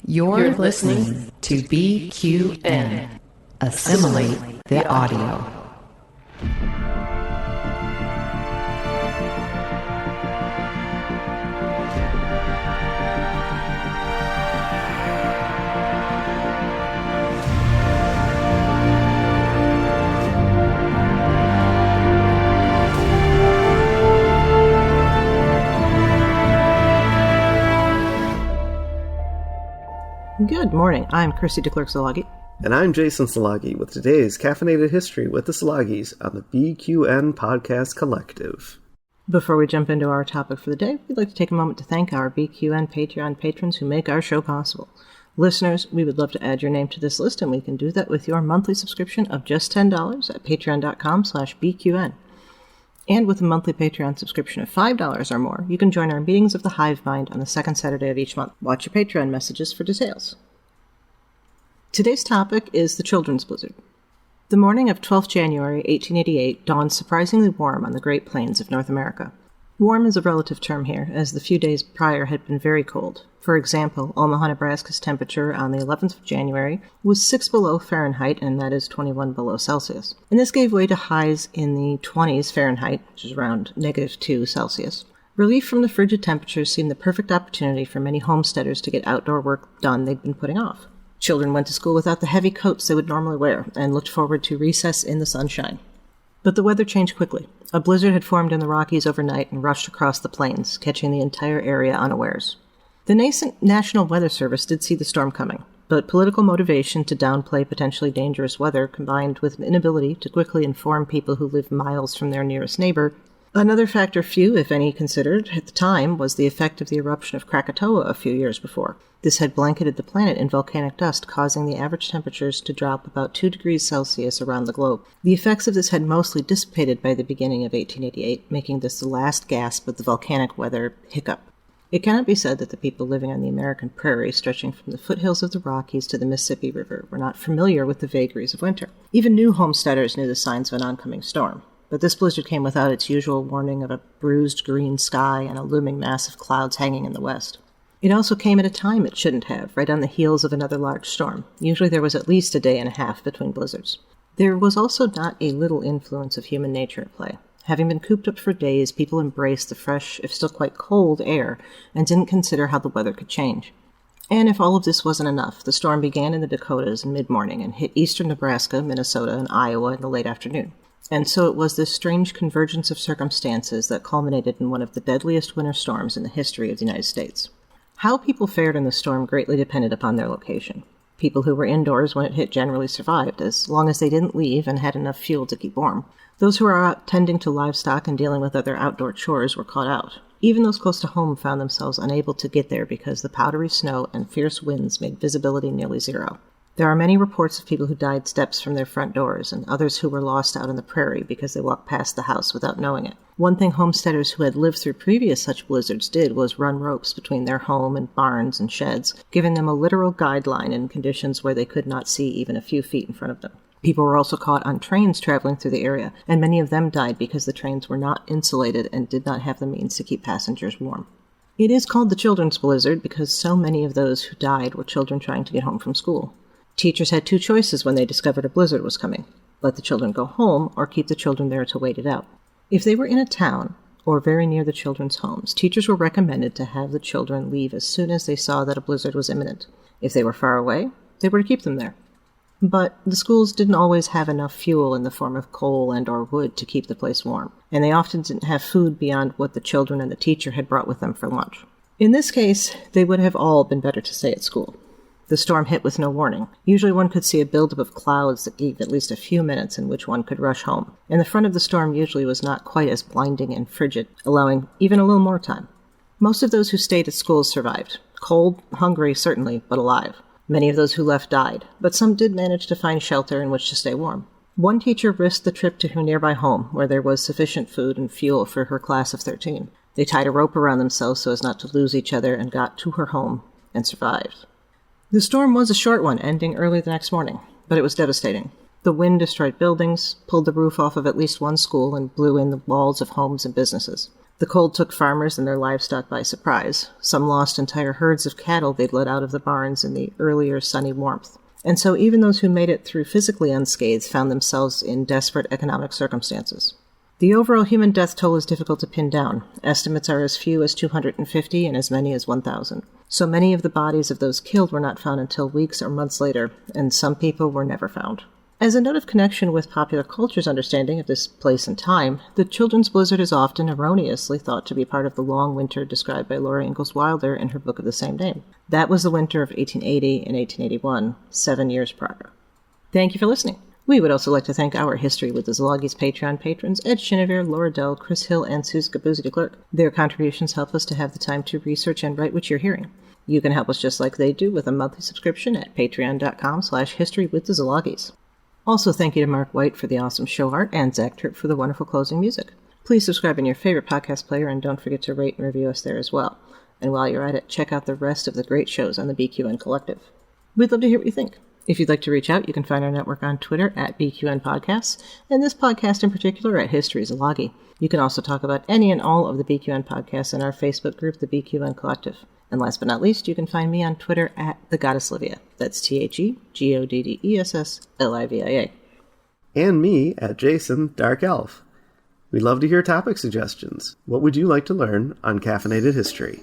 You're listening to BQN. Assimilate the audio. Good morning, I'm Chrissie De Clerck-Szilagyi. And I'm Jason Szilagyi with today's Caffeinated History with the Szilagyis on the BQN Podcast Collective. Before we jump into our topic for the day, we'd like to take a moment to thank our BQN Patreon patrons who make our show possible. Listeners, we would love to add your name to this list, and we can do that with your monthly subscription of just $10 at patreon.com/BQN. And with a monthly Patreon subscription of $5 or more, you can join our Meetings of the Hive Mind on the second Saturday of each month. Watch your Patreon messages for details. Today's topic is the Children's Blizzard. The morning of 12th January 1888 dawned surprisingly warm on the Great Plains of North America. Warm is a relative term here, as the few days prior had been very cold. For example, Omaha, Nebraska's temperature on the 11th of January was 6 below Fahrenheit, and that is 21 below Celsius. And this gave way to highs in the 20s Fahrenheit, which is around -2 Celsius. Relief from the frigid temperatures seemed the perfect opportunity for many homesteaders to get outdoor work done they'd been putting off. Children went to school without the heavy coats they would normally wear, and looked forward to recess in the sunshine. But the weather changed quickly. A blizzard had formed in the Rockies overnight and rushed across the plains, catching the entire area unawares. The nascent National Weather Service did see the storm coming, but political motivation to downplay potentially dangerous weather combined with an inability to quickly inform people who live miles from their nearest neighbor. Another factor few, if any, considered at the time was the effect of the eruption of Krakatoa a few years before. This had blanketed the planet in volcanic dust, causing the average temperatures to drop about 2 degrees Celsius around the globe. The effects of this had mostly dissipated by the beginning of 1888, making this the last gasp of the volcanic weather hiccup. It cannot be said that the people living on the American prairie, stretching from the foothills of the Rockies to the Mississippi River, were not familiar with the vagaries of winter. Even new homesteaders knew the signs of an oncoming storm. But this blizzard came without its usual warning of a bruised green sky and a looming mass of clouds hanging in the west. It also came at a time it shouldn't have, right on the heels of another large storm. Usually there was at least a day and a half between blizzards. There was also not a little influence of human nature at play. Having been cooped up for days, people embraced the fresh, if still quite cold, air and didn't consider how the weather could change. And if all of this wasn't enough, the storm began in the Dakotas in mid-morning and hit eastern Nebraska, Minnesota, and Iowa in the late afternoon. And so it was this strange convergence of circumstances that culminated in one of the deadliest winter storms in the history of the United States. How people fared in the storm greatly depended upon their location. People who were indoors when it hit generally survived, as long as they didn't leave and had enough fuel to keep warm. Those who were out tending to livestock and dealing with other outdoor chores were caught out. Even those close to home found themselves unable to get there because the powdery snow and fierce winds made visibility nearly zero. There are many reports of people who died steps from their front doors, and others who were lost out on the prairie because they walked past the house without knowing it. One thing homesteaders who had lived through previous such blizzards did was run ropes between their home and barns and sheds, giving them a literal guideline in conditions where they could not see even a few feet in front of them. People were also caught on trains traveling through the area, and many of them died because the trains were not insulated and did not have the means to keep passengers warm. It is called the Children's Blizzard because so many of those who died were children trying to get home from school. Teachers had two choices when they discovered a blizzard was coming: let the children go home or keep the children there to wait it out. If they were in a town or very near the children's homes, teachers were recommended to have the children leave as soon as they saw that a blizzard was imminent. If they were far away, they were to keep them there. But the schools didn't always have enough fuel in the form of coal and or wood to keep the place warm, and they often didn't have food beyond what the children and the teacher had brought with them for lunch. In this case, they would have all been better to stay at school. The storm hit with no warning. Usually one could see a buildup of clouds that gave at least a few minutes in which one could rush home, and the front of the storm usually was not quite as blinding and frigid, allowing even a little more time. Most of those who stayed at school survived. Cold, hungry, certainly, but alive. Many of those who left died, but some did manage to find shelter in which to stay warm. One teacher risked the trip to her nearby home, where there was sufficient food and fuel for her class of 13. They tied a rope around themselves so as not to lose each other and got to her home and survived. The storm was a short one, ending early the next morning, but it was devastating. The wind destroyed buildings, pulled the roof off of at least one school, and blew in the walls of homes and businesses. The cold took farmers and their livestock by surprise. Some lost entire herds of cattle they'd let out of the barns in the earlier sunny warmth. And so even those who made it through physically unscathed found themselves in desperate economic circumstances. The overall human death toll is difficult to pin down. Estimates are as few as 250 and as many as 1,000. So many of the bodies of those killed were not found until weeks or months later, and some people were never found. As a note of connection with popular culture's understanding of this place and time, the children's blizzard is often erroneously thought to be part of the long winter described by Laura Ingalls Wilder in her book of the same name. That was the winter of 1880 and 1881, 7 years prior. Thank you for listening. We would also like to thank our History with the Szilagyi Patreon patrons, Ed Chinevere, Laura Dell, Kris Hill, and Susan Capuzzi-De Clerck. Their contributions help us to have the time to research and write what you're hearing. You can help us just like they do with a monthly subscription at patreon.com/historywiththeszilagis. Also, thank you to Mark White for the awesome show art and Zach Tripp for the wonderful closing music. Please subscribe in your favorite podcast player and don't forget to rate and review us there as well. And while you're at it, check out the rest of the great shows on the BQN Collective. We'd love to hear what you think. If you'd like to reach out, you can find our network on Twitter at BQN Podcasts, and this podcast in particular at History Szilagyi. You can also talk about any and all of the BQN podcasts in our Facebook group, the BQN Collective. And last but not least, you can find me on Twitter at the Goddess Livia. That's TheGoddessLivia. And me at Jason Dark Elf. We'd love to hear topic suggestions. What would you like to learn on Caffeinated History?